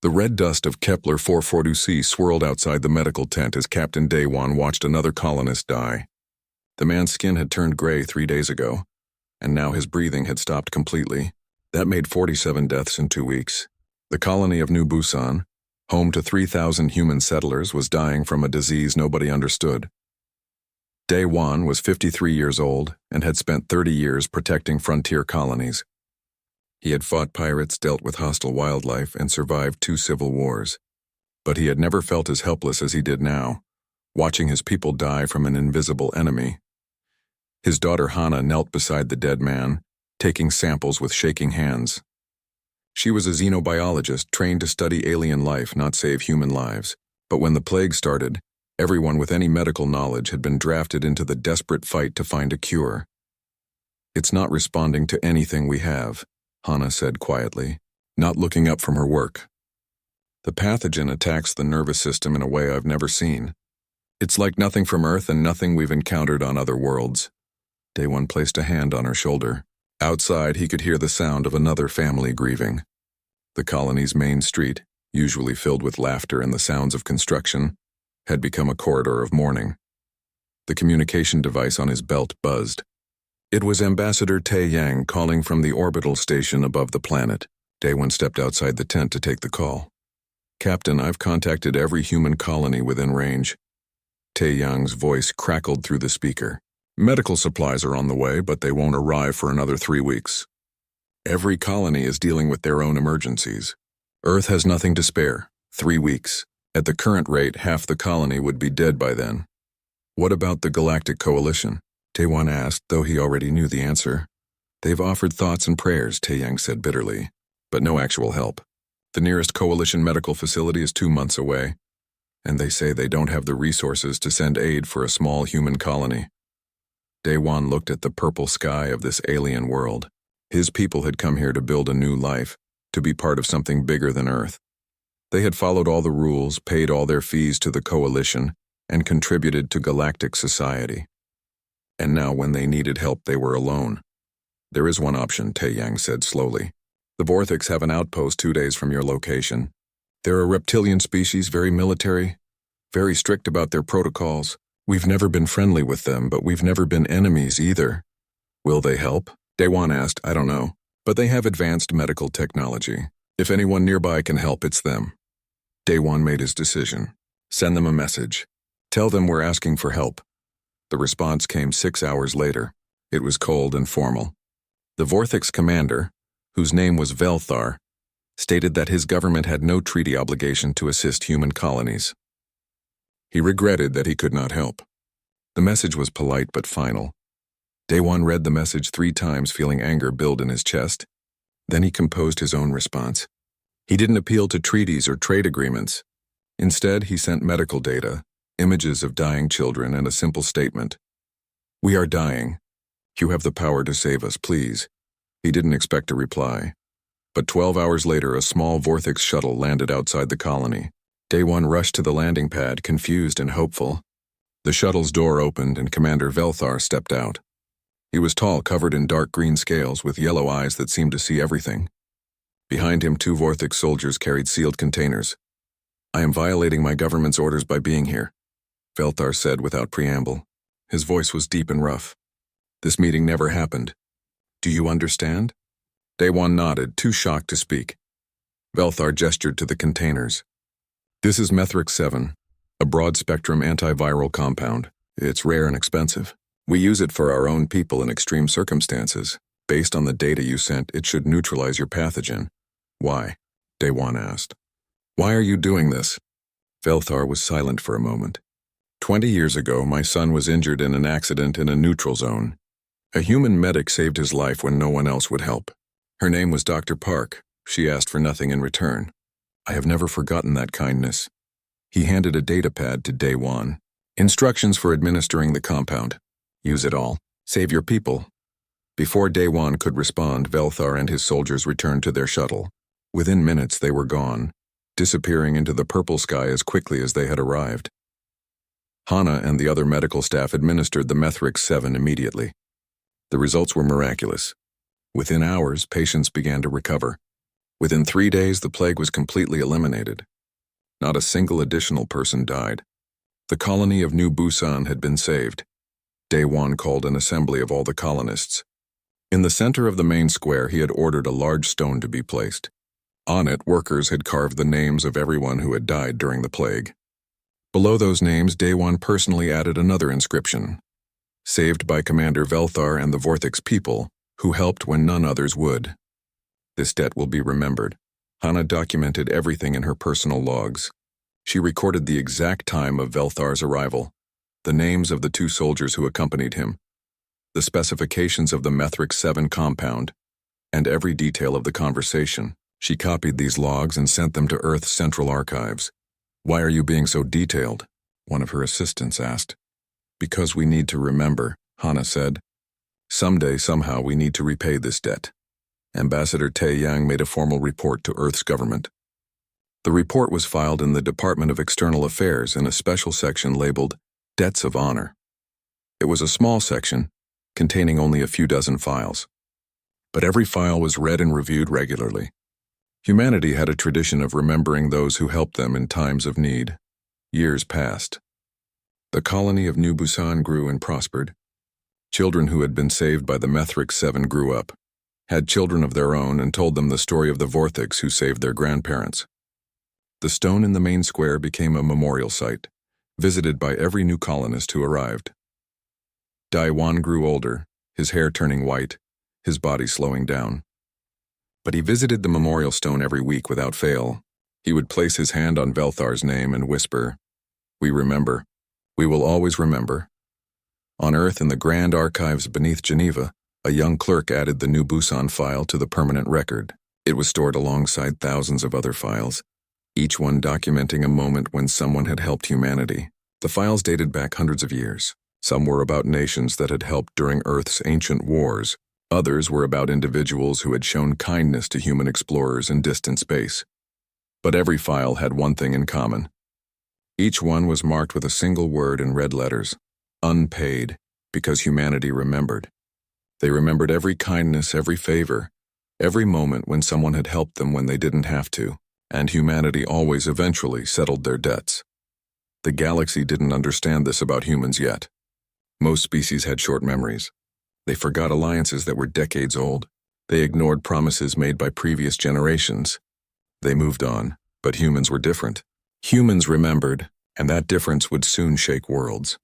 The red dust of Kepler 442c swirled outside the medical tent as Captain Daywan watched another colonist die. The man's skin had turned gray 3 days ago, and now his breathing had stopped completely. That made 47 deaths in 2 weeks. The colony of New Busan, home to 3,000 human settlers, was dying from a disease nobody understood. Daywan was 53 years old and had spent 30 years protecting frontier colonies. He had fought pirates, dealt with hostile wildlife, and survived 2 civil wars. But he had never felt as helpless as he did now, watching his people die from an invisible enemy. His daughter Hana knelt beside the dead man, taking samples with shaking hands. She was a xenobiologist trained to study alien life, not save human lives. But when the plague started, everyone with any medical knowledge had been drafted into the desperate fight to find a cure. "It's not responding to anything we have," Hana said quietly, not looking up from her work. "The pathogen attacks the nervous system in a way I've never seen. It's like nothing from Earth and nothing we've encountered on other worlds." Daywan placed a hand on her shoulder. Outside, he could hear the sound of another family grieving. The colony's main street, usually filled with laughter and the sounds of construction, had become a corridor of mourning. The communication device on his belt buzzed. It was Ambassador Tae Yang calling from the orbital station above the planet. Daywan stepped outside the tent to take the call. "Captain, I've contacted every human colony within range." Tae Yang's voice crackled through the speaker. "Medical supplies are on the way, but they won't arrive for another 3 weeks. Every colony is dealing with their own emergencies. Earth has nothing to spare. 3 weeks. At the current rate, half the colony would be dead by then." "What about the Galactic Coalition?" Daywan asked, though he already knew the answer. "They've offered thoughts and prayers," Tae Yang said bitterly, "but no actual help. The nearest coalition medical facility is 2 months away, and they say they don't have the resources to send aid for a small human colony." Daywan looked at the purple sky of this alien world. His people had come here to build a new life, to be part of something bigger than Earth. They had followed all the rules, paid all their fees to the coalition, and contributed to galactic society. And now when they needed help, they were alone. "There is one option," Tae Yang said slowly. "The Vorthics have an outpost 2 days from your location. They're a reptilian species, very military, very strict about their protocols. We've never been friendly with them, but we've never been enemies either." "Will they help?" Daywan asked. "I don't know. But they have advanced medical technology. If anyone nearby can help, it's them." Daywan made his decision. "Send them a message. Tell them we're asking for help." The response came 6 hours later. It was cold and formal. The Vorthix commander, whose name was Velthar, stated that his government had no treaty obligation to assist human colonies. He regretted that he could not help. The message was polite but final. Daywan read the message 3 times, feeling anger build in his chest. Then he composed his own response. He didn't appeal to treaties or trade agreements. Instead, he sent medical data, images of dying children, and a simple statement. "We are dying. You have the power to save us, please." He didn't expect a reply. But 12 hours later, a small Vorthix shuttle landed outside the colony. Daywan rushed to the landing pad, confused and hopeful. The shuttle's door opened and Commander Velthar stepped out. He was tall, covered in dark green scales, with yellow eyes that seemed to see everything. Behind him, 2 Vorthix soldiers carried sealed containers. "I am violating my government's orders by being here," Velthar said without preamble. His voice was deep and rough. "This meeting never happened. Do you understand?" Daywan nodded, too shocked to speak. Velthar gestured to the containers. "This is Methrix 7, a broad-spectrum antiviral compound. It's rare and expensive. We use it for our own people in extreme circumstances. Based on the data you sent, it should neutralize your pathogen." "Why?" Daywan asked. "Why are you doing this?" Velthar was silent for a moment. 20 years ago, my son was injured in an accident in a neutral zone. A human medic saved his life when no one else would help. Her name was Dr. Park. She asked for nothing in return. I have never forgotten that kindness." He handed a datapad to Daywan. "Instructions for administering the compound. Use it all. Save your people." Before Daywan could respond, Velthar and his soldiers returned to their shuttle. Within minutes, they were gone, disappearing into the purple sky as quickly as they had arrived. Hana and the other medical staff administered the Methrix 7 immediately. The results were miraculous. Within hours, patients began to recover. Within 3 days, the plague was completely eliminated. Not a single additional person died. The colony of New Busan had been saved. Daewon called an assembly of all the colonists. In the center of the main square, he had ordered a large stone to be placed. On it, workers had carved the names of everyone who had died during the plague. Below those names, Daewon personally added another inscription: saved by Commander Velthar and the Vortex people, who helped when none others would. This debt will be remembered. Hana documented everything in her personal logs. She recorded the exact time of Velthar's arrival, the names of the 2 soldiers who accompanied him, the specifications of the Methrix 7 compound, and every detail of the conversation. She copied these logs and sent them to Earth's central archives. "Why are you being so detailed?" one of her assistants asked. "Because we need to remember," Hana said. "Someday, somehow, we need to repay this debt." Ambassador Tae Yang made a formal report to Earth's government. The report was filed in the Department of External Affairs in a special section labeled Debts of Honor. It was a small section, containing only a few dozen files. But every file was read and reviewed regularly. Humanity had a tradition of remembering those who helped them in times of need. Years passed. The colony of New Busan grew and prospered. Children who had been saved by the Methrix 7 grew up, had children of their own, and told them the story of the Vortex who saved their grandparents. The stone in the main square became a memorial site, visited by every new colonist who arrived. Daewon grew older, his hair turning white, his body slowing down. But he visited the memorial stone every week without fail. He would place his hand on Velthar's name and whisper, "We remember. We will always remember." On Earth, in the Grand Archives beneath Geneva, a young clerk added the New Busan file to the permanent record. It was stored alongside thousands of other files, each one documenting a moment when someone had helped humanity. The files dated back hundreds of years. Some were about nations that had helped during Earth's ancient wars. Others were about individuals who had shown kindness to human explorers in distant space. But every file had one thing in common. Each one was marked with a single word in red letters: unpaid, because humanity remembered. They remembered every kindness, every favor, every moment when someone had helped them when they didn't have to, and humanity always eventually settled their debts. The galaxy didn't understand this about humans yet. Most species had short memories. They forgot alliances that were decades old. They ignored promises made by previous generations. They moved on, but humans were different. Humans remembered, and that difference would soon shake worlds.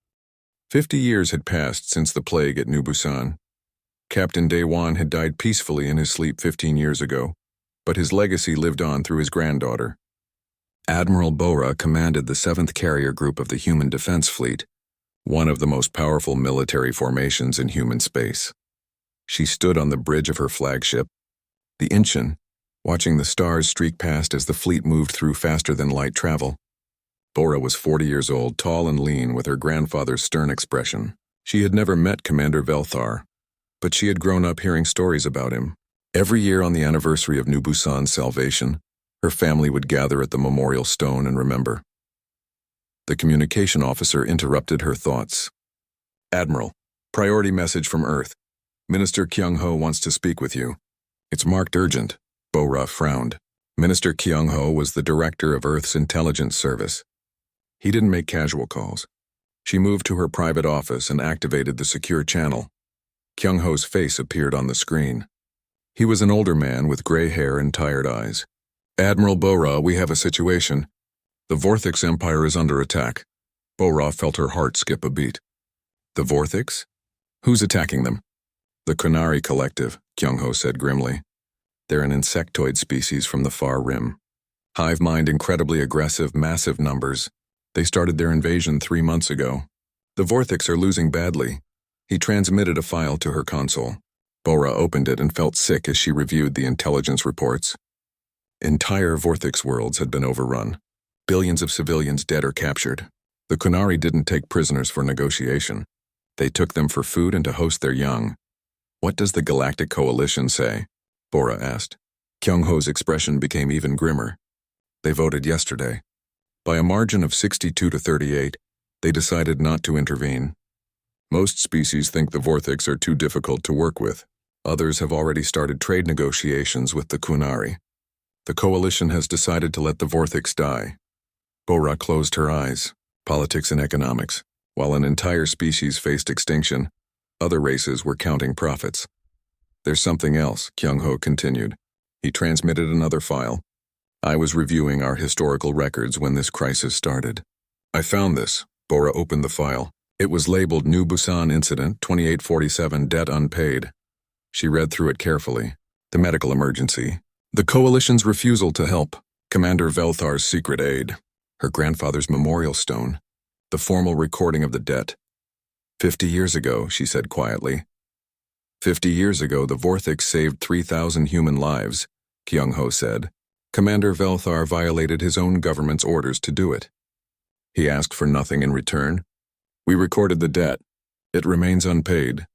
50 years had passed since the plague at New Busan. Captain Daewon had died peacefully in his sleep 15 years ago, but his legacy lived on through his granddaughter. Admiral Bora commanded the 7th Carrier Group of the Human Defense Fleet, one of the most powerful military formations in human space. She stood on the bridge of her flagship, the Incheon, watching the stars streak past as the fleet moved through faster than light travel. Bora was 40 years old, tall and lean, with her grandfather's stern expression. She had never met Commander Velthar, but she had grown up hearing stories about him. Every year on the anniversary of New Busan's salvation, her family would gather at the memorial stone and remember. The communication officer interrupted her thoughts. "Admiral, priority message from Earth. Minister Kyung-ho wants to speak with you." "It's marked urgent." Bora frowned. Minister Kyung-ho was the director of Earth's intelligence service. He didn't make casual calls. She moved to her private office and activated the secure channel. Kyung-ho's face appeared on the screen. He was an older man with gray hair and tired eyes. "Admiral Bora, we have a situation. The Vortex Empire is under attack." Bora felt her heart skip a beat. "The Vortex? Who's attacking them?" "The Kunari Collective," Kyung-ho said grimly. "They're an insectoid species from the far rim. Hive mind, incredibly aggressive, massive numbers. They started their invasion 3 months ago. The Vortex are losing badly." He transmitted a file to her console. Bora opened it and felt sick as she reviewed the intelligence reports. Entire Vortex worlds had been overrun. Billions of civilians dead or captured. The Kunari didn't take prisoners for negotiation. They took them for food and to host their young. "What does the Galactic Coalition say?" Bora asked. Kyung-ho's expression became even grimmer. "They voted yesterday. By a margin of 62 to 38, they decided not to intervene. Most species think the Vortex are too difficult to work with. Others have already started trade negotiations with the Kunari. The coalition has decided to let the Vorthix die. Bora closed her eyes. Politics and economics. While an entire species faced extinction, other races were counting profits. There's something else, Kyung-ho continued. He transmitted another file. I was reviewing our historical records when this crisis started. I found this. Bora opened the file. It was labeled New Busan Incident 2847 Debt Unpaid. She read through it carefully. The medical emergency. The coalition's refusal to help. Commander Velthar's secret aid. Her grandfather's memorial stone. The formal recording of the debt. 50 years ago, she said quietly. 50 years ago, the Vorthix saved 3,000 human lives, Kyung-ho said. Commander Velthar violated his own government's orders to do it. He asked for nothing in return. We recorded the debt. It remains unpaid.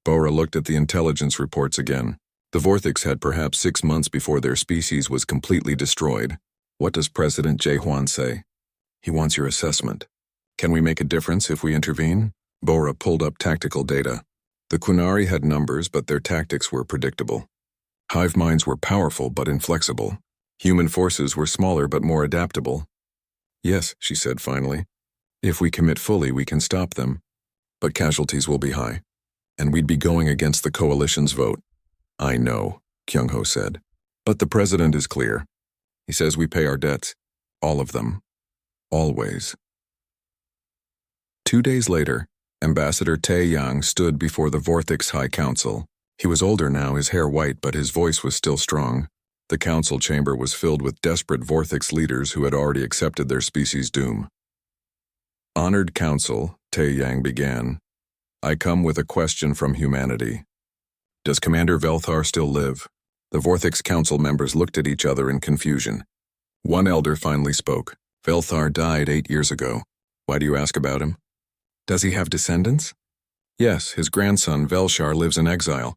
Bora looked at the intelligence reports again. The Vorthix had perhaps 6 months before their species was completely destroyed. What does President Jae-hwan say? He wants your assessment. Can we make a difference if we intervene? Bora pulled up tactical data. The Qunari had numbers, but their tactics were predictable. Hive minds were powerful but inflexible. Human forces were smaller but more adaptable. Yes, she said finally. If we commit fully, we can stop them. But casualties will be high. And we'd be going against the coalition's vote. I know, Kyung-ho said. But the president is clear. He says we pay our debts. All of them. Always. 2 days later, Ambassador Tae Yang stood before the Vorthix High Council. He was older now, his hair white, but his voice was still strong. The council chamber was filled with desperate Vorthix leaders who had already accepted their species' doom. Honored Council, Tae Yang began. I come with a question from humanity. Does Commander Velthar still live? The Vorthix Council members looked at each other in confusion. One elder finally spoke. Velthar died 8 years ago. Why do you ask about him? Does he have descendants? Yes, his grandson Velshar lives in exile.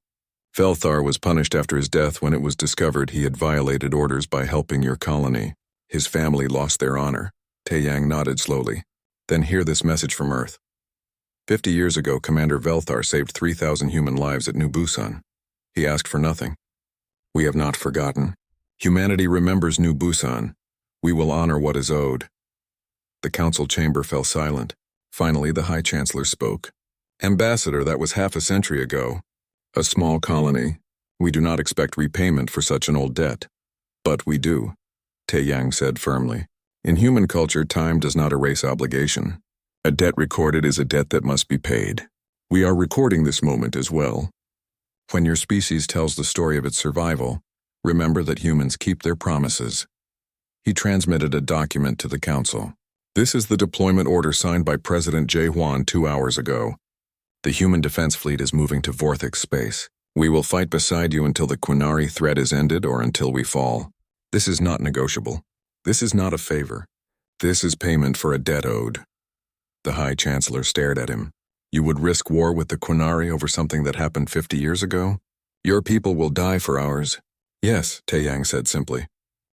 Velthar was punished after his death when it was discovered he had violated orders by helping your colony. His family lost their honor. Tae Yang nodded slowly. Then hear this message from Earth. 50 years ago, Commander Velthar saved 3,000 human lives at New Busan. He asked for nothing. We have not forgotten. Humanity remembers New Busan. We will honor what is owed. The council chamber fell silent. Finally, the High Chancellor spoke. Ambassador, that was half a century ago. A small colony. We do not expect repayment for such an old debt. But we do, Tae Yang said firmly. In human culture, time does not erase obligation. A debt recorded is a debt that must be paid. We are recording this moment as well. When your species tells the story of its survival, remember that humans keep their promises. He transmitted a document to the council. This is the deployment order signed by President Jae-hwan 2 hours ago. The human defense fleet is moving to Vorthix space. We will fight beside you until the Qunari threat is ended or until we fall. This is not negotiable. This is not a favor. This is payment for a debt owed. The High Chancellor stared at him. You would risk war with the Qunari over something that happened 50 years ago? Your people will die for ours. Yes, Tae Yang said simply.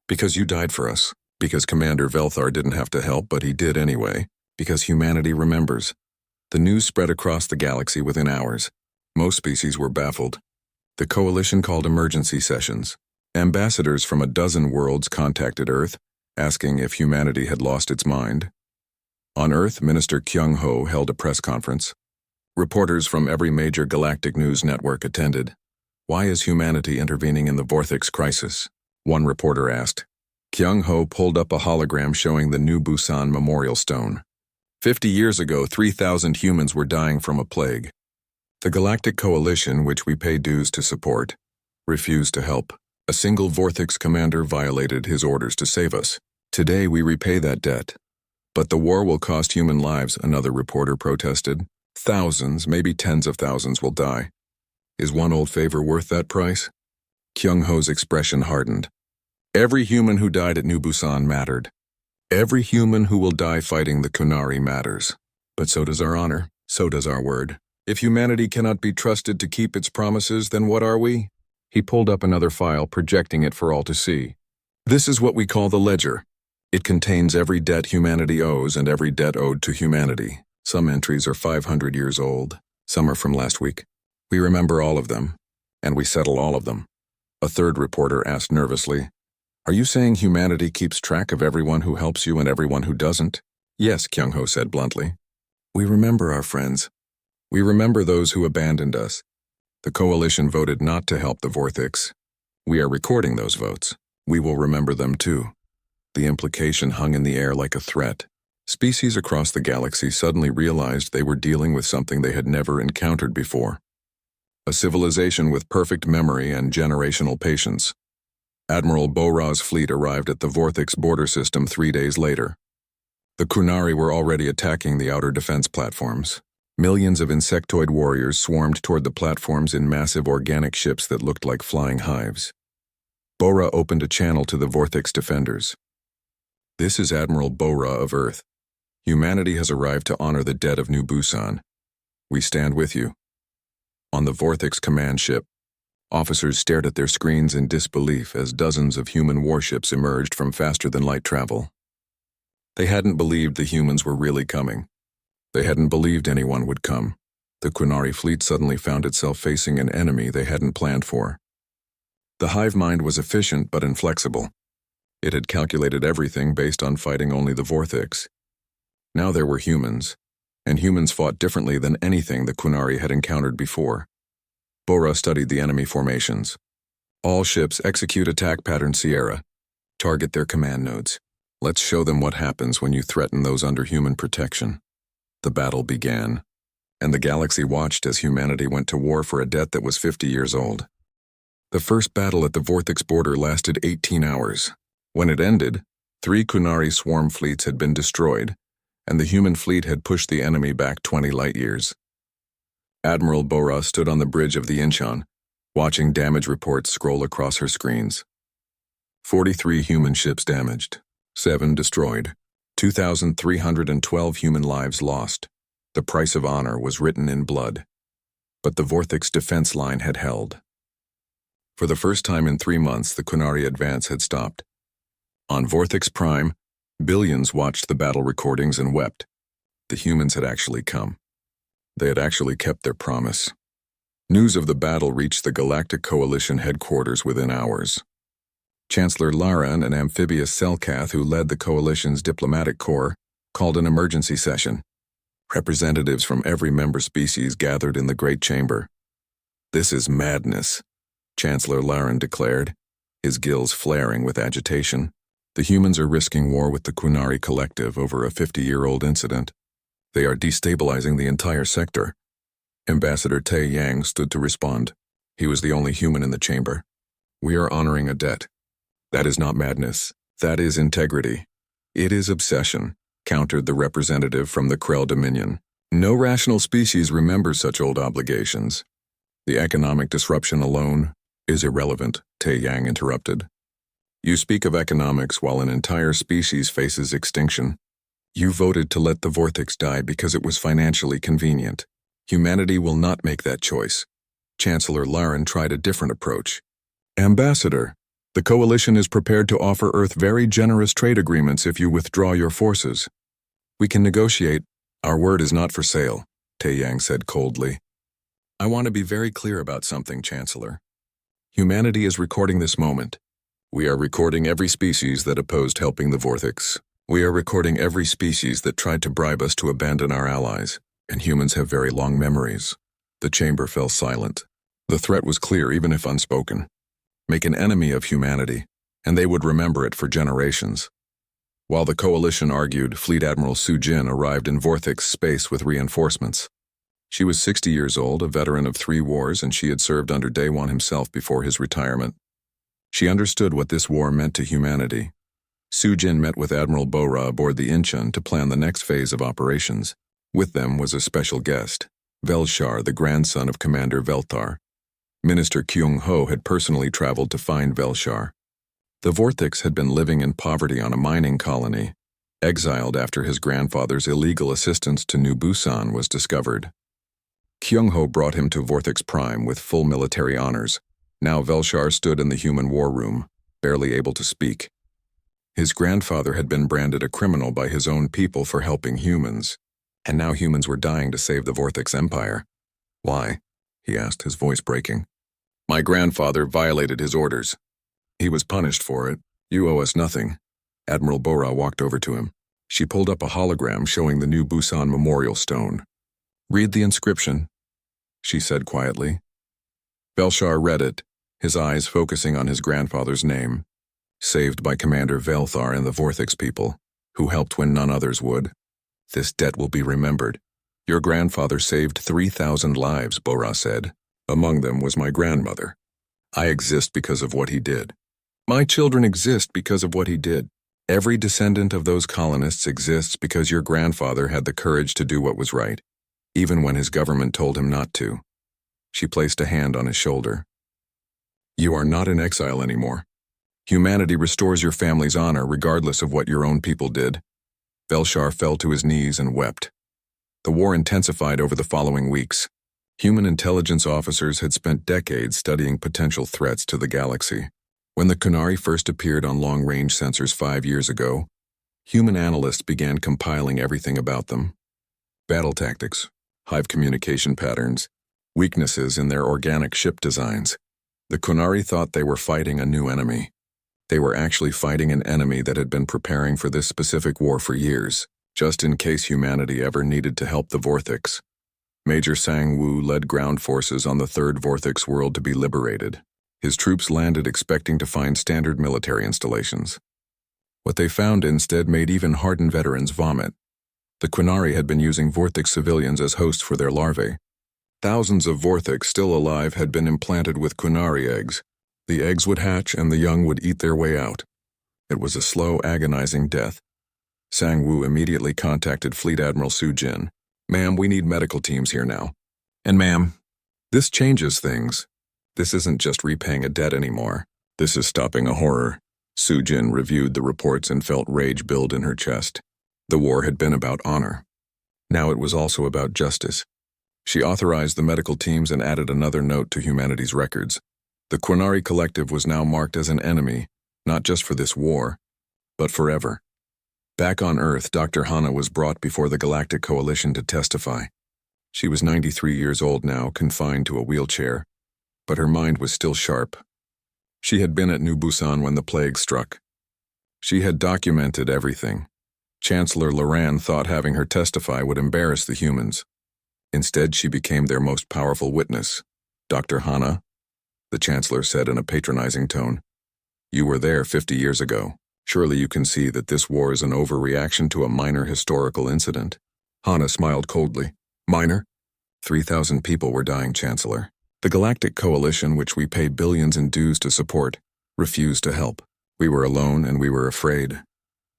Because you died for us. Because Commander Velthar didn't have to help, but he did anyway. Because humanity remembers. The news spread across the galaxy within hours. Most species were baffled. The coalition called emergency sessions. Ambassadors from a dozen worlds contacted Earth, asking if humanity had lost its mind. On Earth, Minister Kyung-ho held a press conference. Reporters from every major galactic news network attended. Why is humanity intervening in the Vorthix crisis? One reporter asked. Kyung-ho pulled up a hologram showing the New Busan Memorial Stone. 50 years ago, 3,000 humans were dying from a plague. The Galactic Coalition, which we pay dues to support, refused to help. A single Vorthix commander violated his orders to save us. Today we repay that debt. But the war will cost human lives, another reporter protested. Thousands, maybe tens of thousands will die. Is one old favor worth that price? Kyung-ho's expression hardened. Every human who died at New Busan mattered. Every human who will die fighting the Qunari matters. But so does our honor, so does our word. If humanity cannot be trusted to keep its promises, then what are we? He pulled up another file, projecting it for all to see. This is what we call the ledger. It contains every debt humanity owes and every debt owed to humanity. Some entries are 500 years old. Some are from last week. We remember all of them, and we settle all of them. A third reporter asked nervously, Are you saying humanity keeps track of everyone who helps you and everyone who doesn't? Yes, Kyung-ho said bluntly. We remember our friends. We remember those who abandoned us. The coalition voted not to help the Vortex. We are recording those votes. We will remember them too. The implication hung in the air like a threat. Species across the galaxy suddenly realized they were dealing with something they had never encountered before. A civilization with perfect memory and generational patience. Admiral Bora's fleet arrived at the Vortex border system 3 days later. The Kunari were already attacking the outer defense platforms. Millions of insectoid warriors swarmed toward the platforms in massive organic ships that looked like flying hives. Bora opened a channel to the Vortex defenders. This is Admiral Bora of Earth. Humanity has arrived to honor the dead of New Busan. We stand with you. On the Vortex command ship, officers stared at their screens in disbelief as dozens of human warships emerged from faster-than-light travel. They hadn't believed the humans were really coming. They hadn't believed anyone would come. The Kunari fleet suddenly found itself facing an enemy they hadn't planned for. The hive mind was efficient but inflexible. It had calculated everything based on fighting only the Vortex. Now there were humans, and humans fought differently than anything the Kunari had encountered before. Bora studied the enemy formations. All ships execute attack pattern Sierra. Target their command nodes. Let's show them what happens when you threaten those under human protection. The battle began, and the galaxy watched as humanity went to war for a debt that was 50 years old. The first battle at the Vortex border lasted 18 hours. When it ended, 3 Kunari swarm fleets had been destroyed, and the human fleet had pushed the enemy back 20 light-years. Admiral Bora stood on the bridge of the Incheon, watching damage reports scroll across her screens. 43 human ships damaged, 7 destroyed, 2,312 human lives lost. The price of honor was written in blood. But the Vortex defense line had held. For the first time in 3 months, the Kunari advance had stopped. On Vortex Prime, billions watched the battle recordings and wept. The humans had actually come. They had actually kept their promise. News of the battle reached the Galactic Coalition headquarters within hours. Chancellor Laran, an amphibious Selkath who led the Coalition's diplomatic corps, called an emergency session. Representatives from every member species gathered in the Great Chamber. This is madness, Chancellor Laran declared, his gills flaring with agitation. The humans are risking war with the Kunari Collective over a 50-year-old incident. They are destabilizing the entire sector. Ambassador Tae Yang stood to respond. He was the only human in the chamber. We are honoring a debt. That is not madness. That is integrity. It is obsession, countered the representative from the Krell Dominion. No rational species remembers such old obligations. The economic disruption alone is irrelevant, Tae Yang interrupted. You speak of economics while an entire species faces extinction. You voted to let the Vortex die because it was financially convenient. Humanity will not make that choice. Chancellor Laran tried a different approach. Ambassador, the Coalition is prepared to offer Earth very generous trade agreements if you withdraw your forces. We can negotiate. Our word is not for sale, Tae Yang said coldly. I want to be very clear about something, Chancellor. Humanity is recording this moment. We are recording every species that opposed helping the Vortex. We are recording every species that tried to bribe us to abandon our allies, and humans have very long memories. The chamber fell silent. The threat was clear even if unspoken. Make an enemy of humanity, and they would remember it for generations. While the Coalition argued, Fleet Admiral Su Jin arrived in Vortex space with reinforcements. She was 60 years old, a veteran of 3 wars, and she had served under Daewon himself before his retirement. She understood what this war meant to humanity. Su Jin met with Admiral Bora aboard the Incheon to plan the next phase of operations. With them was a special guest, Velshar, the grandson of Commander Velthar. Minister Kyung-ho had personally traveled to find Velshar. The Vortex had been living in poverty on a mining colony, exiled after his grandfather's illegal assistance to New Busan was discovered. Kyung-ho brought him to Vortex Prime with full military honors. Now Velshar stood in the human war room, barely able to speak. His grandfather had been branded a criminal by his own people for helping humans, and now humans were dying to save the Vortex Empire. Why? He asked, his voice breaking. My grandfather violated his orders. He was punished for it. You owe us nothing. Admiral Bora walked over to him. She pulled up a hologram showing the new Busan Memorial Stone. Read the inscription, she said quietly. Belshar read it, his eyes focusing on his grandfather's name. Saved by Commander Velthar and the Vorthix people, who helped when none others would. This debt will be remembered. Your grandfather saved 3,000 lives, Bora said. Among them was my grandmother. I exist because of what he did. My children exist because of what he did. Every descendant of those colonists exists because your grandfather had the courage to do what was right, even when his government told him not to. She placed a hand on his shoulder. You are not in exile anymore. Humanity restores your family's honor regardless of what your own people did. Belshar fell to his knees and wept. The war intensified over the following weeks. Human intelligence officers had spent decades studying potential threats to the galaxy. When the Kunari first appeared on long-range sensors 5 years ago, human analysts began compiling everything about them. Battle tactics, hive communication patterns, weaknesses in their organic ship designs. The Kunari thought they were fighting a new enemy. They were actually fighting an enemy that had been preparing for this specific war for years, just in case humanity ever needed to help the Vorthix. Major Sang Woo led ground forces on the third Vorthix world to be liberated. His troops landed expecting to find standard military installations. What they found instead made even hardened veterans vomit. The Kunari had been using Vorthix civilians as hosts for their larvae. Thousands of Vorthix still alive had been implanted with Kunari eggs. The eggs would hatch and the young would eat their way out. It was a slow, agonizing death. Sang Woo immediately contacted Fleet Admiral Su Jin. Ma'am, we need medical teams here now. And ma'am, this changes things. This isn't just repaying a debt anymore. This is stopping a horror. Su Jin reviewed the reports and felt rage build in her chest. The war had been about honor. Now it was also about justice. She authorized the medical teams and added another note to humanity's records. The Kunari Collective was now marked as an enemy, not just for this war, but forever. Back on Earth, Dr. Hana was brought before the Galactic Coalition to testify. She was 93 years old now, confined to a wheelchair, but her mind was still sharp. She had been at New Busan when the plague struck. She had documented everything. Chancellor Loran thought having her testify would embarrass the humans. Instead, she became their most powerful witness. Dr. Hana, the Chancellor said in a patronizing tone, you were there 50 years ago. Surely you can see that this war is an overreaction to a minor historical incident. Hana smiled coldly. Minor? 3,000 people were dying, Chancellor. The Galactic Coalition, which we pay billions in dues to support, refused to help. We were alone and we were afraid.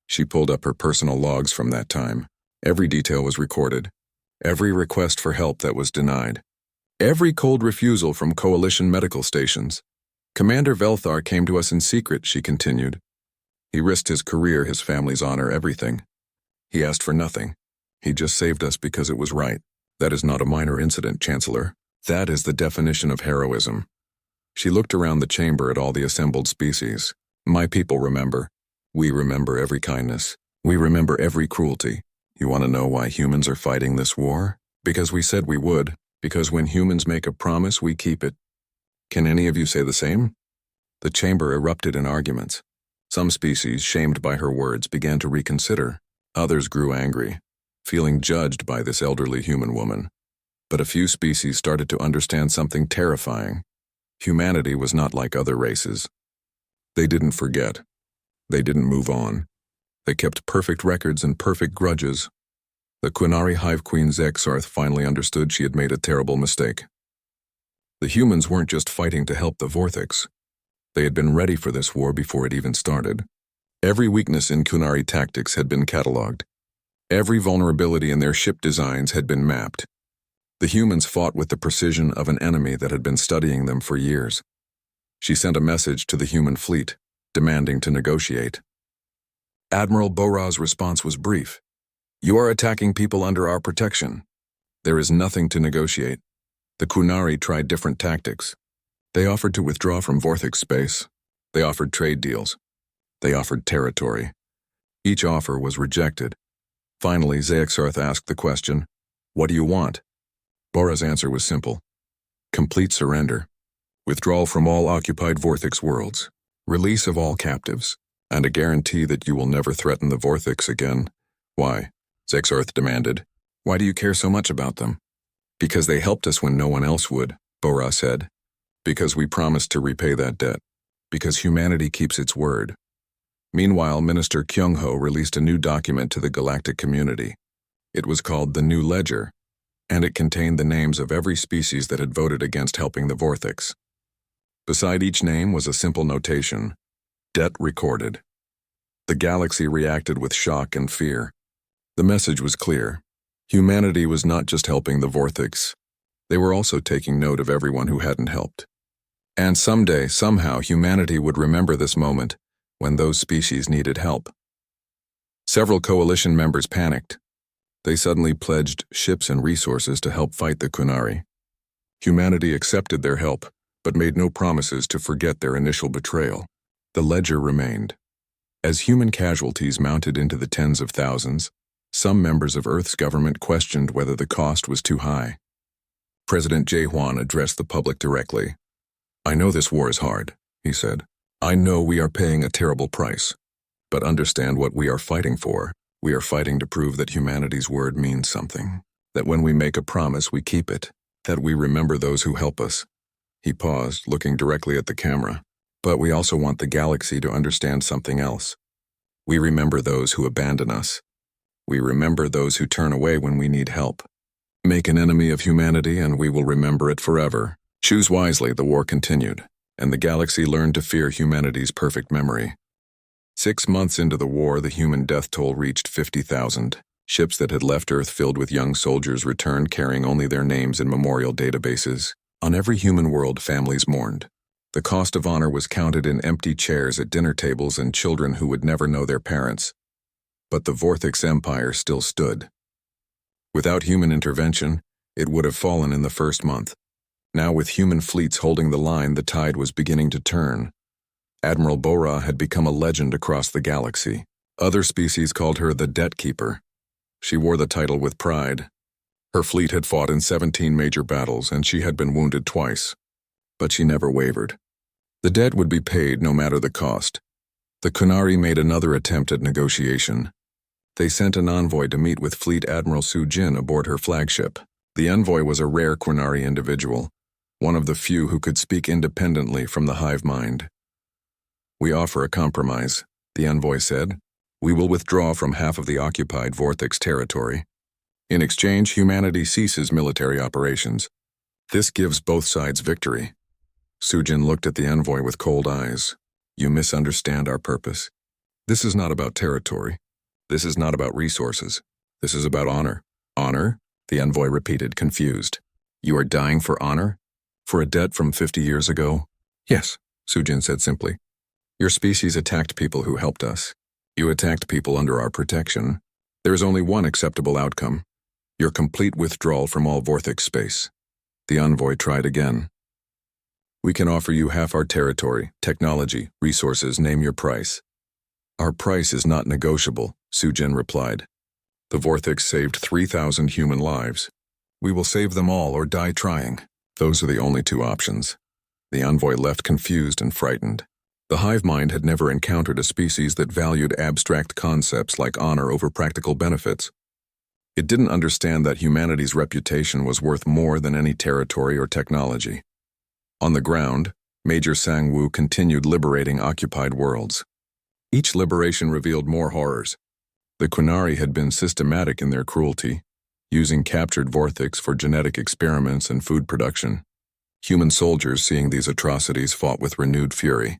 She pulled up her personal logs from that time. Every detail was recorded. Every request for help that was denied. Every cold refusal from Coalition medical stations. Commander Velthar came to us in secret, she continued. He risked his career, his family's honor, everything. He asked for nothing. He just saved us because it was right. That is not a minor incident, Chancellor. That is the definition of heroism. She looked around the chamber at all the assembled species. My people remember. We remember every kindness. We remember every cruelty. You want to know why humans are fighting this war? Because we said we would. Because when humans make a promise, we keep it. Can any of you say the same? The chamber erupted in arguments. Some species, shamed by her words, began to reconsider. Others grew angry, feeling judged by this elderly human woman. But a few species started to understand something terrifying. Humanity was not like other races. They didn't forget. They didn't move on. They kept perfect records and perfect grudges. The Kunari Hive Queen Zexarth finally understood she had made a terrible mistake. The humans weren't just fighting to help the Vorthix. They had been ready for this war before it even started. Every weakness in Kunari tactics had been catalogued. Every vulnerability in their ship designs had been mapped. The humans fought with the precision of an enemy that had been studying them for years. She sent a message to the human fleet, demanding to negotiate. Admiral Bora's response was brief. You are attacking people under our protection. There is nothing to negotiate. The Kunari tried different tactics. They offered to withdraw from Vorthix space. They offered trade deals. They offered territory. Each offer was rejected. Finally, Zexarth asked the question, what do you want? Bora's answer was simple. Complete surrender. Withdrawal from all occupied Vorthix worlds. Release of all captives. And a guarantee that you will never threaten the Vortex again. Why? Zexarth demanded. Why do you care so much about them? Because they helped us when no one else would, Bora said. Because we promised to repay that debt. Because humanity keeps its word. Meanwhile, Minister Kyung-ho released a new document to the galactic community. It was called the New Ledger, and it contained the names of every species that had voted against helping the Vortex. Beside each name was a simple notation: debt recorded. The galaxy reacted with shock and fear. The message was clear. Humanity was not just helping the Vortex. They were also taking note of everyone who hadn't helped. And someday, somehow, humanity would remember this moment when those species needed help. Several coalition members panicked. They suddenly pledged ships and resources to help fight the Kunari. Humanity accepted their help, but made no promises to forget their initial betrayal. The ledger remained. As human casualties mounted into the tens of thousands, some members of Earth's government questioned whether the cost was too high. President Jae-hwan addressed the public directly. I know this war is hard, he said. I know we are paying a terrible price. But understand what we are fighting for. We are fighting to prove that humanity's word means something. That when we make a promise, we keep it. That we remember those who help us. He paused, looking directly at the camera. But we also want the galaxy to understand something else. We remember those who abandon us. We remember those who turn away when we need help. Make an enemy of humanity and we will remember it forever. Choose wisely, the war continued, and the galaxy learned to fear humanity's perfect memory. 6 months into the war, the human death toll reached 50,000. Ships that had left Earth filled with young soldiers returned carrying only their names in memorial databases. On every human world, families mourned. The cost of honor was counted in empty chairs at dinner tables and children who would never know their parents. But the Vortex Empire still stood. Without human intervention, it would have fallen in the first month. Now with human fleets holding the line, the tide was beginning to turn. Admiral Bora had become a legend across the galaxy. Other species called her the Debt Keeper. She wore the title with pride. Her fleet had fought in 17 major battles, and she had been wounded twice. But she never wavered. The debt would be paid no matter the cost. The Kunari made another attempt at negotiation. They sent an envoy to meet with Fleet Admiral Su Jin aboard her flagship. The envoy was a rare Kunari individual, one of the few who could speak independently from the hive mind. We offer a compromise, the envoy said. We will withdraw from half of the occupied Vortex territory. In exchange, humanity ceases military operations. This gives both sides victory. Sujin looked at the envoy with cold eyes. You misunderstand our purpose. This is not about territory. This is not about resources. This is about honor. Honor? The envoy repeated, confused. You are dying for honor? For a debt from 50 years ago? Yes, Sujin said simply. Your species attacked people who helped us. You attacked people under our protection. There is only one acceptable outcome. Your complete withdrawal from all Vortex space. The envoy tried again. We can offer you half our territory, technology, resources, name your price. Our price is not negotiable, Sujin replied. The Vortex saved 3,000 human lives. We will save them all or die trying. Those are the only two options. The envoy left confused and frightened. The hive mind had never encountered a species that valued abstract concepts like honor over practical benefits. It didn't understand that humanity's reputation was worth more than any territory or technology. On the ground, Major Sang-woo continued liberating occupied worlds. Each liberation revealed more horrors. The Kunari had been systematic in their cruelty, using captured Vortex for genetic experiments and food production. Human soldiers, seeing these atrocities, fought with renewed fury.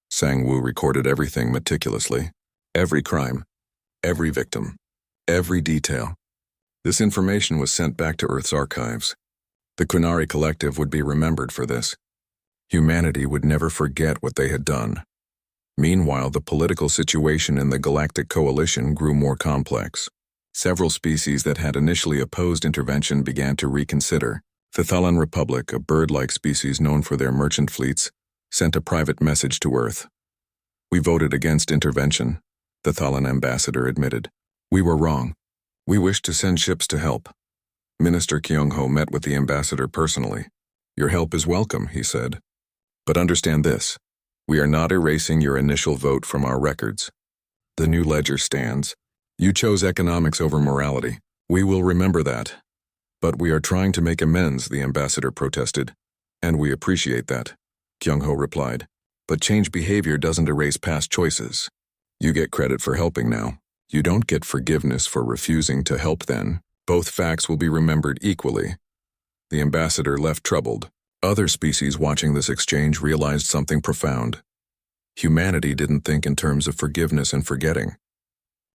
Sang-woo recorded everything meticulously. Every crime, every victim, every detail. This information was sent back to Earth's archives. The Kunari Collective would be remembered for this. Humanity would never forget what they had done. Meanwhile, the political situation in the Galactic Coalition grew more complex. Several species that had initially opposed intervention began to reconsider. The Thalan Republic, a bird-like species known for their merchant fleets, sent a private message to Earth. We voted against intervention, the Thalan ambassador admitted. We were wrong. We wished to send ships to help. Minister Kyung-ho met with the ambassador personally. Your help is welcome, he said. But understand this. We are not erasing your initial vote from our records. The new ledger stands. You chose economics over morality. We will remember that. But we are trying to make amends, the ambassador protested. And we appreciate that, Kyung-ho replied. But change behavior doesn't erase past choices. You get credit for helping now. You don't get forgiveness for refusing to help then. Both facts will be remembered equally. The ambassador left troubled. Other species watching this exchange realized something profound. Humanity didn't think in terms of forgiveness and forgetting.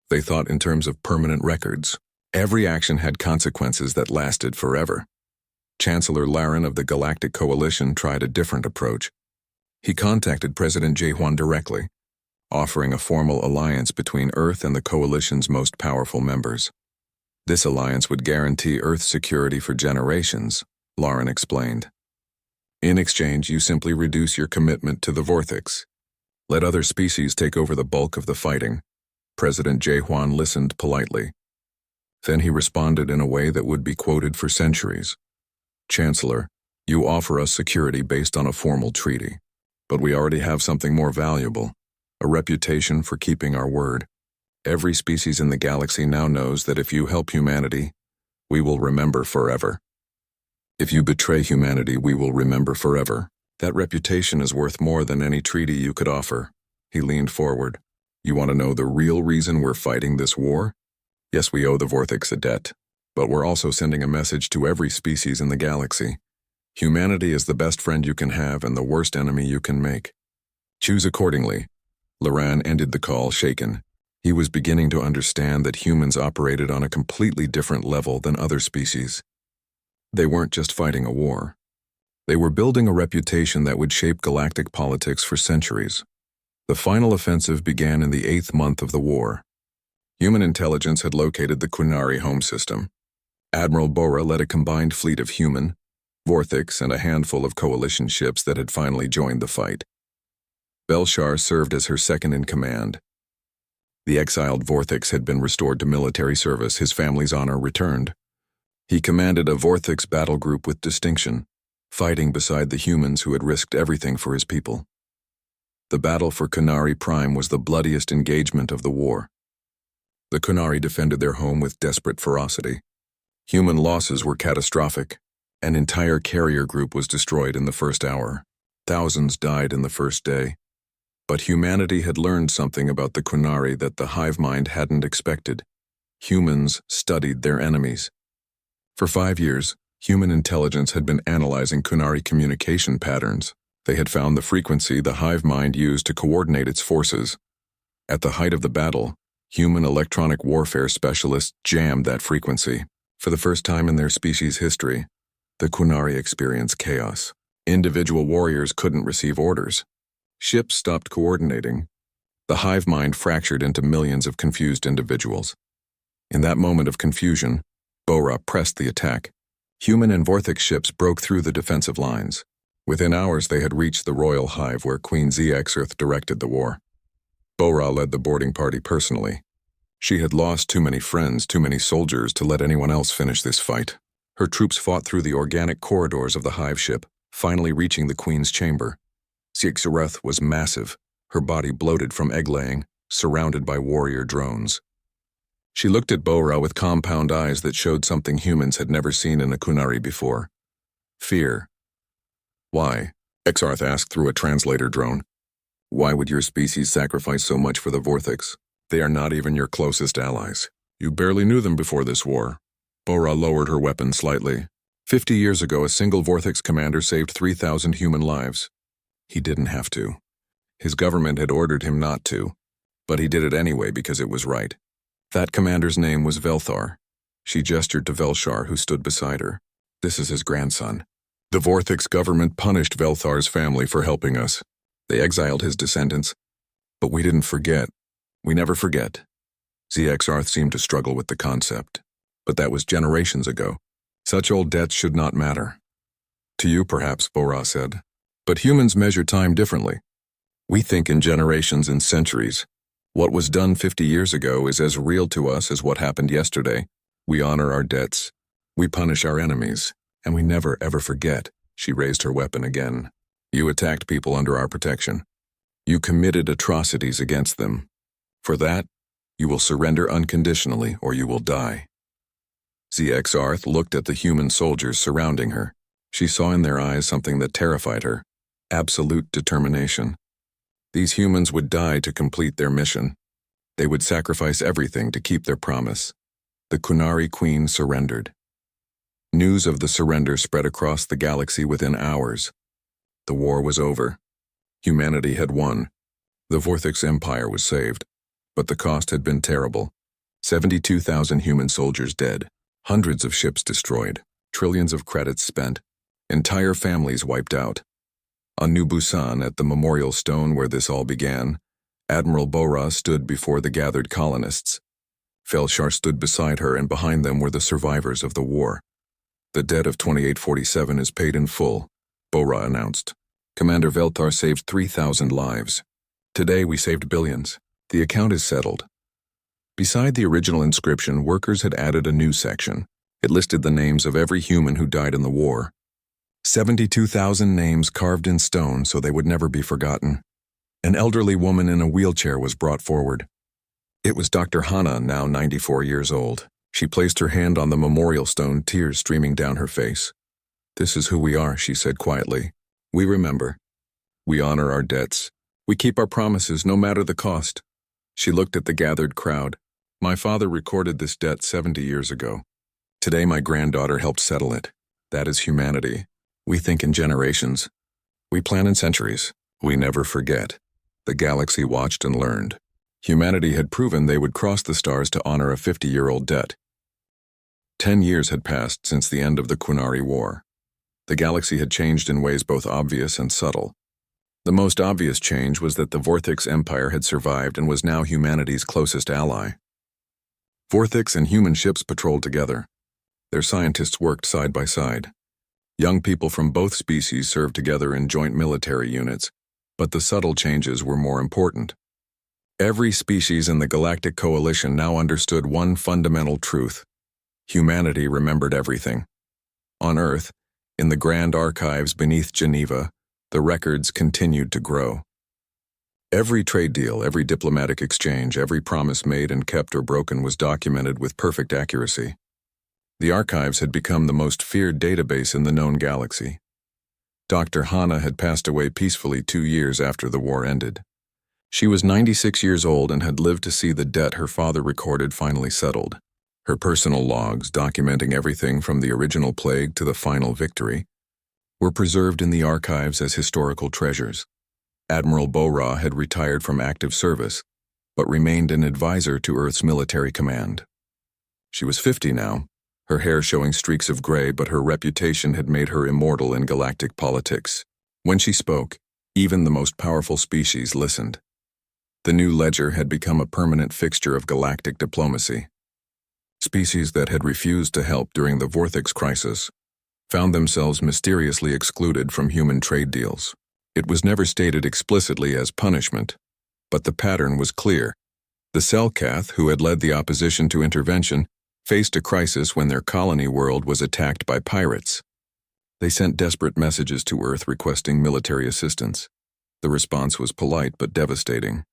They thought in terms of permanent records. Every action had consequences that lasted forever. Chancellor Laren of the Galactic Coalition tried a different approach. He contacted President Jae-hwan directly, offering a formal alliance between Earth and the Coalition's most powerful members. This alliance would guarantee Earth's security for generations, Laren explained. In exchange, you simply reduce your commitment to the Vortex. Let other species take over the bulk of the fighting. President Jae-hwan listened politely. Then he responded in a way that would be quoted for centuries. Chancellor, you offer us security based on a formal treaty. But we already have something more valuable, a reputation for keeping our word. Every species in the galaxy now knows that if you help humanity, we will remember forever. If you betray humanity, we will remember forever. That reputation is worth more than any treaty you could offer. He leaned forward. You want to know the real reason we're fighting this war? Yes, we owe the Vortex a debt, but we're also sending a message to every species in the galaxy. Humanity is the best friend you can have and the worst enemy you can make. Choose accordingly. Laren ended the call shaken. He was beginning to understand that humans operated on a completely different level than other species. They weren't just fighting a war. They were building a reputation that would shape galactic politics for centuries. The final offensive began in the 8th month of the war. Human intelligence had located the Qunari home system. Admiral Bora led a combined fleet of human, Vortex, and a handful of coalition ships that had finally joined the fight. Belshar served as her second-in-command. The exiled Vortex had been restored to military service, his family's honor returned. He commanded a Vortex battle group with distinction, fighting beside the humans who had risked everything for his people. The battle for Qunari Prime was the bloodiest engagement of the war. The Qunari defended their home with desperate ferocity. Human losses were catastrophic. An entire carrier group was destroyed in the first hour. Thousands died in the first day. But humanity had learned something about the Qunari that the hive mind hadn't expected. Humans studied their enemies. For 5 years, human intelligence had been analyzing Qunari communication patterns. They had found the frequency the hive mind used to coordinate its forces. At the height of the battle, human electronic warfare specialists jammed that frequency. For the first time in their species' history, the Qunari experienced chaos. Individual warriors couldn't receive orders. Ships stopped coordinating. The hive mind fractured into millions of confused individuals. In that moment of confusion, Bora pressed the attack. Human and Vortex ships broke through the defensive lines. Within hours, they had reached the royal hive where Queen Zexarth directed the war. Bora led the boarding party personally. She had lost too many friends, too many soldiers to let anyone else finish this fight. Her troops fought through the organic corridors of the hive ship, finally reaching the queen's chamber. Zexarth was massive, her body bloated from egg-laying, surrounded by warrior drones. She looked at Bora with compound eyes that showed something humans had never seen in a Qunari before. Fear. Why? Zexarth asked through a translator drone. Why would your species sacrifice so much for the Vortex? They are not even your closest allies. You barely knew them before this war. Bora lowered her weapon slightly. 50 years ago, a single Vortex commander saved 3,000 human lives. He didn't have to. His government had ordered him not to, but he did it anyway because it was right. That commander's name was Velthar. She gestured to Velshar, who stood beside her. This is his grandson. The Vortex government punished Velthar's family for helping us. They exiled his descendants. But we didn't forget. We never forget. Zexarth seemed to struggle with the concept. But that was generations ago. Such old debts should not matter. To you, perhaps, Bora said. But humans measure time differently. We think in generations and centuries. What was done 50 years ago is as real to us as what happened yesterday. We honor our debts. We punish our enemies. And we never ever forget. She raised her weapon again. You attacked people under our protection. You committed atrocities against them. For that, you will surrender unconditionally or you will die. ZXarth looked at the human soldiers surrounding her. She saw in their eyes something that terrified her: absolute determination. These humans would die to complete their mission. They would sacrifice everything to keep their promise. The Kunari Queen surrendered. News of the surrender spread across the galaxy within hours. The war was over. Humanity had won. The Vorthix Empire was saved. But the cost had been terrible. 72,000 human soldiers dead. Hundreds of ships destroyed. Trillions of credits spent. Entire families wiped out. On New Busan, at the memorial stone where this all began, Admiral Bora stood before the gathered colonists. Felshar stood beside her, and behind them were the survivors of the war. The debt of 2847 is paid in full, Bora announced. Commander Veltar saved 3,000 lives. Today we saved billions. The account is settled. Beside the original inscription, workers had added a new section. It listed the names of every human who died in the war. 72,000 names carved in stone so they would never be forgotten. An elderly woman in a wheelchair was brought forward. It was Dr. Hana, now 94 years old. She placed her hand on the memorial stone, tears streaming down her face. "This is who we are," she said quietly. "We remember. We honor our debts. We keep our promises no matter the cost." She looked at the gathered crowd. "My father recorded this debt 70 years ago. Today my granddaughter helped settle it. That is humanity. We think in generations. We plan in centuries. We never forget." The galaxy watched and learned. Humanity had proven they would cross the stars to honor a 50-year-old debt. 10 years had passed since the end of the Kunari War. The galaxy had changed in ways both obvious and subtle. The most obvious change was that the Vorthix Empire had survived and was now humanity's closest ally. Vorthix and human ships patrolled together. Their scientists worked side by side. Young people from both species served together in joint military units, but the subtle changes were more important. Every species in the Galactic Coalition now understood one fundamental truth: humanity remembered everything. On Earth, in the grand archives beneath Geneva, the records continued to grow. Every trade deal, every diplomatic exchange, every promise made and kept or broken was documented with perfect accuracy. The archives had become the most feared database in the known galaxy. Dr. Hana had passed away peacefully 2 years after the war ended. She was 96 years old and had lived to see the debt her father recorded finally settled. Her personal logs, documenting everything from the original plague to the final victory, were preserved in the archives as historical treasures. Admiral Bora had retired from active service, but remained an advisor to Earth's military command. She was 50 now, her hair showing streaks of gray, but her reputation had made her immortal in galactic politics. When she spoke, even the most powerful species listened. The new ledger had become a permanent fixture of galactic diplomacy. Species that had refused to help during the Vorthix crisis found themselves mysteriously excluded from human trade deals. It was never stated explicitly as punishment, but the pattern was clear. The Selkath, who had led the opposition to intervention, faced a crisis when their colony world was attacked by pirates. They sent desperate messages to Earth requesting military assistance. The response was polite but devastating.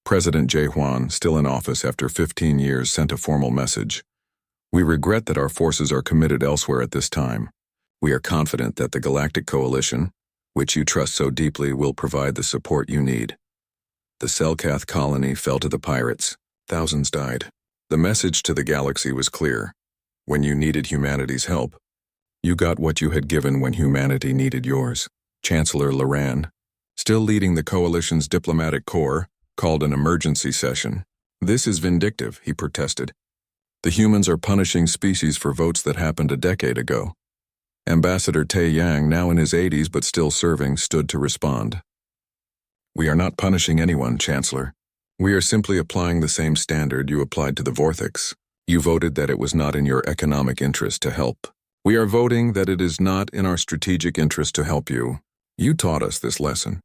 President Jae-hwan, still in office after 15 years, sent a formal message. "We regret that our forces are committed elsewhere at this time. We are confident that the Galactic Coalition, which you trust so deeply, will provide the support you need." The Selkath colony fell to the pirates. Thousands died. The message to the galaxy was clear. When you needed humanity's help, you got what you had given when humanity needed yours. Chancellor Loran, still leading the coalition's diplomatic corps, called an emergency session. "This is vindictive," he protested. "The humans are punishing species for votes that happened a decade ago." Ambassador Tae Yang, now in his 80s but still serving, stood to respond. "We are not punishing anyone, Chancellor. We are simply applying the same standard you applied to the Vorthix. You voted that it was not in your economic interest to help. We are voting that it is not in our strategic interest to help you. You taught us this lesson.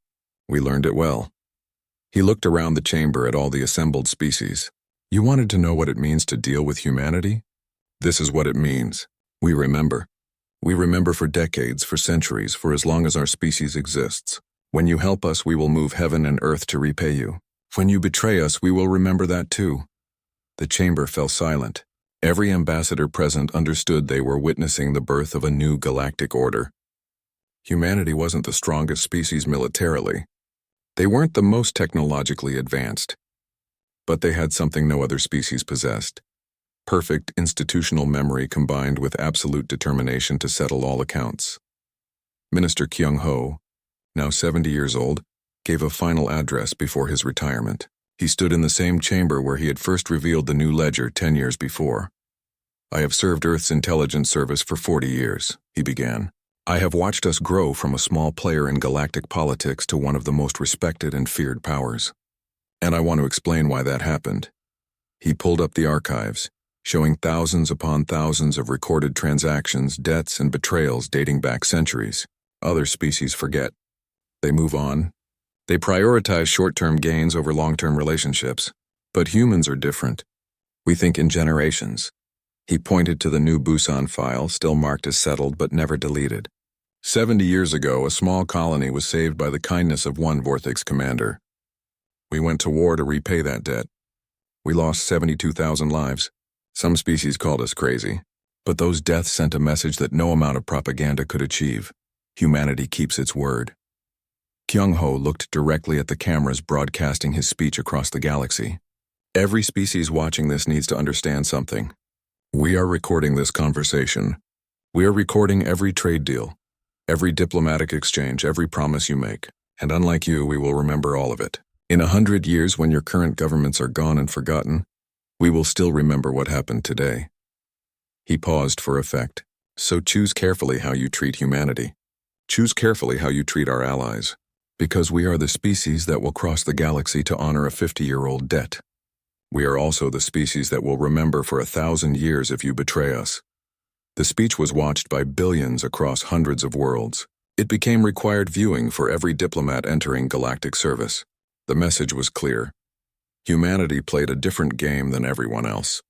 We learned it well." He looked around the chamber at all the assembled species. "You wanted to know what it means to deal with humanity? This is what it means. We remember. We remember for decades, for centuries, for as long as our species exists. When you help us, we will move heaven and earth to repay you. When you betray us, we will remember that too. The chamber fell silent. Every ambassador present understood they were witnessing the birth of a new galactic order. Humanity wasn't the strongest species militarily. They weren't the most technologically advanced. But they had something no other species possessed. Perfect institutional memory combined with absolute determination to settle all accounts. Minister Kyung-ho, now 70 years old, gave a final address before his retirement. He stood in the same chamber where he had first revealed the new ledger 10 years before. I have served Earth's intelligence service for 40 years, he began. I have watched us grow from a small player in galactic politics to one of the most respected and feared powers. And I want to explain why that happened. He pulled up the archives, showing thousands upon thousands of recorded transactions, debts, and betrayals dating back centuries. Other species forget. They move on. They prioritize short-term gains over long-term relationships. But humans are different. We think in generations. He pointed to the new Busan file, still marked as settled but never deleted. 70 years ago, a small colony was saved by the kindness of one Vortex commander. We went to war to repay that debt. We lost 72,000 lives. Some species called us crazy. But those deaths sent a message that no amount of propaganda could achieve. Humanity keeps its word. Kyung-ho looked directly at the cameras broadcasting his speech across the galaxy. Every species watching this needs to understand something. We are recording this conversation. We are recording every trade deal, every diplomatic exchange, every promise you make. And unlike you, we will remember all of it. In 100 years, when your current governments are gone and forgotten, we will still remember what happened today. He paused for effect. So choose carefully how you treat humanity. Choose carefully how you treat our allies. Because we are the species that will cross the galaxy to honor a 50-year-old debt. We are also the species that will remember for 1,000 years if you betray us. The speech was watched by billions across hundreds of worlds. It became required viewing for every diplomat entering galactic service. The message was clear. Humanity played a different game than everyone else.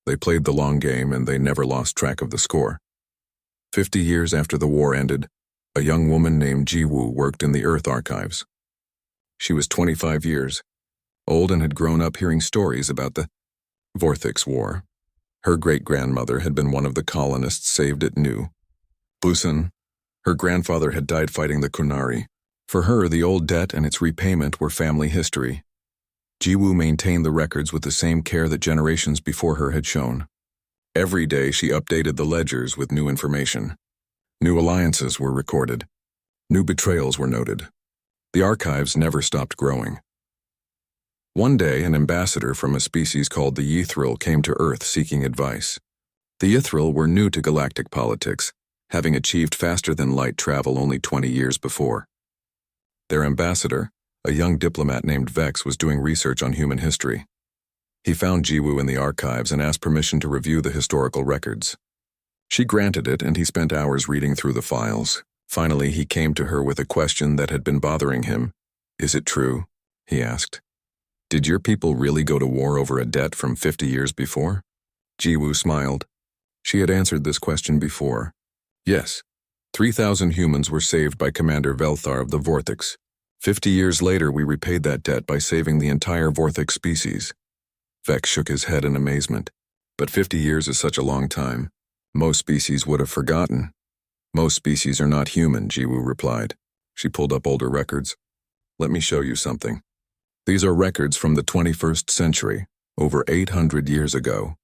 They played the long game and they never lost track of the score. 50 years after the war ended, a young woman named Ji-woo worked in the Earth archives. She was 25 years old and had grown up hearing stories about the Vortex War. Her great-grandmother had been one of the colonists saved at New Busan. Her grandfather had died fighting the Kunari. For her, the old debt and its repayment were family history. Ji-woo maintained the records with the same care that generations before her had shown. Every day she updated the ledgers with new information. New alliances were recorded. New betrayals were noted. The archives never stopped growing. One day, an ambassador from a species called the Ythril came to Earth seeking advice. The Ythril were new to galactic politics, having achieved faster-than-light travel only 20 years before. Their ambassador, a young diplomat named Vex, was doing research on human history. He found Ji-woo in the archives and asked permission to review the historical records. She granted it, and he spent hours reading through the files. Finally, he came to her with a question that had been bothering him. "Is it true?" he asked. "Did your people really go to war over a debt from 50 years before?" Ji-woo smiled. She had answered this question before. Yes, 3,000 humans were saved by Commander Velthar of the Vortex. 50 years later, we repaid that debt by saving the entire Vortex species. Vex shook his head in amazement. But 50 years is such a long time. Most species would have forgotten. Most species are not human, Ji-woo replied. She pulled up older records. Let me show you something. These are records from the 21st century, over 800 years ago.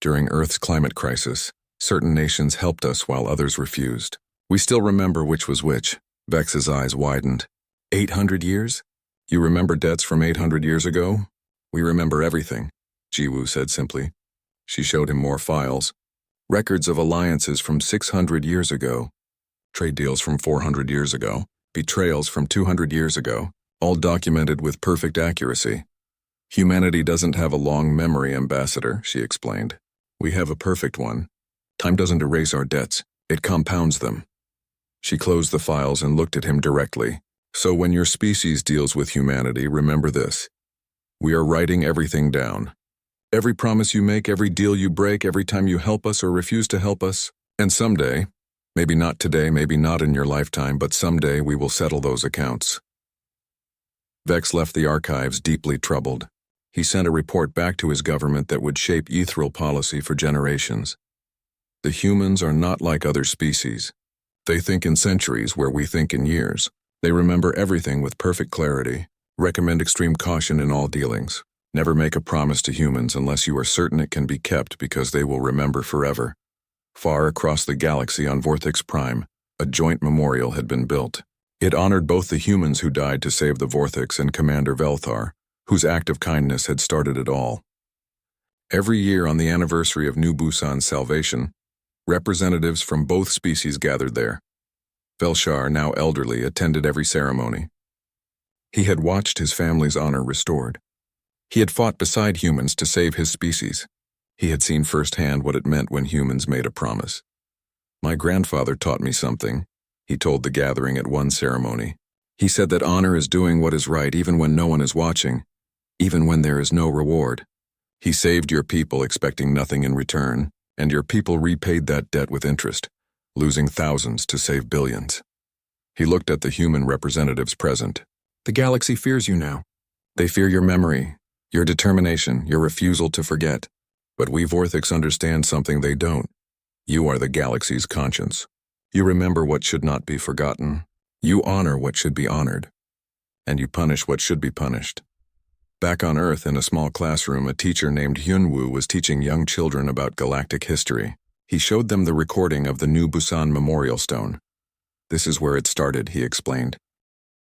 During Earth's climate crisis, certain nations helped us while others refused. We still remember which was which. Vex's eyes widened. 800 years? You remember debts from 800 years ago? We remember everything, Ji-woo said simply. She showed him more files. Records of alliances from 600 years ago. Trade deals from 400 years ago. Betrayals from 200 years ago. All documented with perfect accuracy. Humanity doesn't have a long memory, Ambassador, she explained. We have a perfect one. Time doesn't erase our debts, it compounds them. She closed the files and looked at him directly. So when your species deals with humanity, remember this. We are writing everything down. Every promise you make, every deal you break, every time you help us or refuse to help us. And someday, Maybe not today, maybe not in your lifetime, but someday we will settle those accounts. Vex left the archives deeply troubled. He sent a report back to his government that would shape ethereal policy for generations. The humans are not like other species. They think in centuries where we think in years. They remember everything with perfect clarity, recommend extreme caution in all dealings. Never make a promise to humans unless you are certain it can be kept because they will remember forever. Far across the galaxy on Vorthix Prime, a joint memorial had been built. It honored both the humans who died to save the Vorthix and Commander Velthar, whose act of kindness had started it all. Every year on the anniversary of New Busan's salvation, representatives from both species gathered there. Velshar, now elderly, attended every ceremony. He had watched his family's honor restored. He had fought beside humans to save his species. He had seen firsthand what it meant when humans made a promise. My grandfather taught me something, he told the gathering at one ceremony. He said that honor is doing what is right even when no one is watching, even when there is no reward. He saved your people expecting nothing in return, and your people repaid that debt with interest, losing thousands to save billions. He looked at the human representatives present. The galaxy fears you now. They fear your memory, your determination, your refusal to forget. But we Vorthix understand something they don't. You are the galaxy's conscience. You remember what should not be forgotten. You honor what should be honored. And you punish what should be punished. Back on Earth, in a small classroom, a teacher named Hyunwoo was teaching young children about galactic history. He showed them the recording of the New Busan Memorial Stone. This is where it started, he explained.